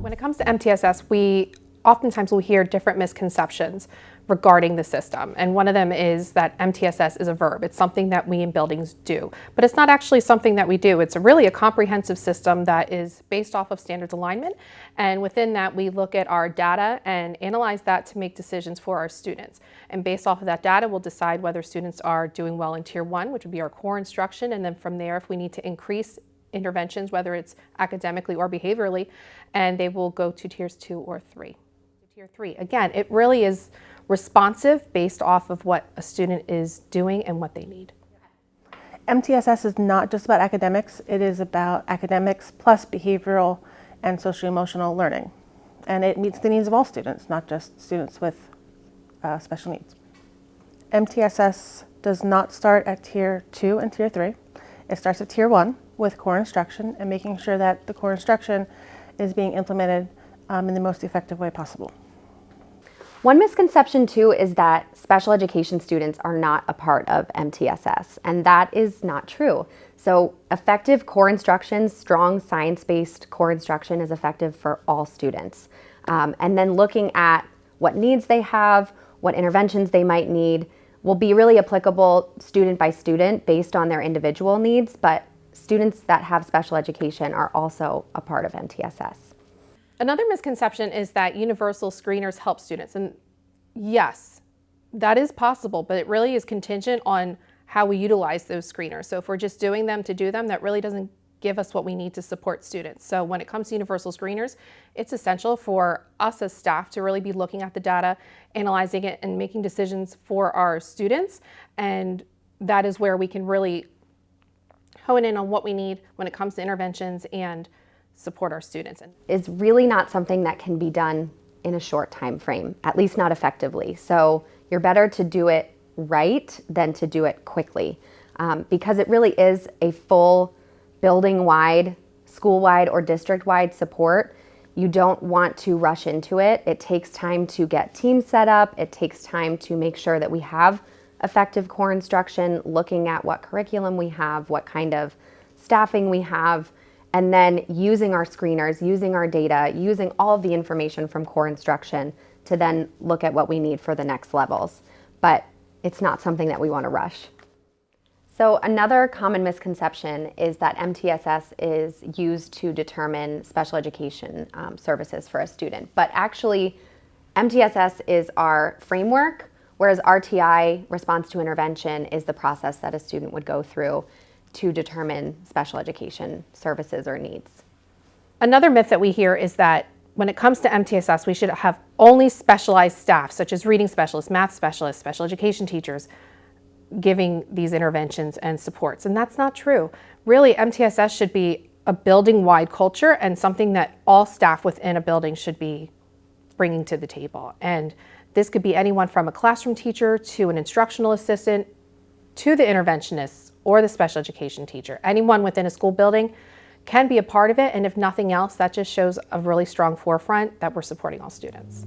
When it comes to MTSS, we oftentimes will hear different misconceptions regarding the system. And one of them is that MTSS is a verb. It's something that we in buildings do. But it's not actually something that we do. It's really a comprehensive system that is based off of standards alignment. And within that, we look at our data and analyze that to make decisions for our students. And based off of that data, we'll decide whether students are doing well in Tier 1, which would be our core instruction. And then from there, if we need to increase interventions, whether it's academically or behaviorally, and they will go to Tiers 2 or 3. Tier 3, again, it really is responsive based off of what a student is doing and what they need. MTSS is not just about academics, it is about academics plus behavioral and socio-emotional learning. And it meets the needs of all students, not just students with special needs. MTSS does not start at Tier 2 and Tier 3. It starts at Tier 1 with core instruction and making sure that the core instruction is being implemented in the most effective way possible. One misconception too is that special education students are not a part of MTSS, and that is not true. So effective core instruction, strong science-based core instruction is effective for all students. And then looking at what needs they have, what interventions they might need, will be really applicable student by student based on their individual needs, but students that have special education are also a part of MTSS. Another misconception is that universal screeners help students. And yes, that is possible, but it really is contingent on how we utilize those screeners. So if we're just doing them to do them, that really doesn't give us what we need to support students. So when it comes to universal screeners, it's essential for us as staff to really be looking at the data, analyzing it, and making decisions for our students. And that is where we can really hone in on what we need when it comes to interventions and support our students. It's really not something that can be done in a short time frame, at least not effectively. So you're better to do it right than to do it quickly, because it really is a full building-wide, school-wide, or district-wide support. You don't want to rush into it. It takes time to get teams set up. It takes time to make sure that we have effective core instruction, looking at what curriculum we have, what kind of staffing we have, and then using our screeners, using our data, using all of the information from core instruction to then look at what we need for the next levels. But it's not something that we want to rush. So another common misconception is that MTSS is used to determine special education services for a student. But actually, MTSS is our framework, whereas RTI, response to intervention, is the process that a student would go through to determine special education services or needs. Another myth that we hear is that when it comes to MTSS, we should have only specialized staff, such as reading specialists, math specialists, special education teachers, giving these interventions and supports. And that's not true. Really, MTSS should be a building-wide culture and something that all staff within a building should be bringing to the table. And this could be anyone from a classroom teacher to an instructional assistant to the interventionists or the special education teacher. Anyone within a school building can be a part of it, and if nothing else, that just shows a really strong forefront that we're supporting all students.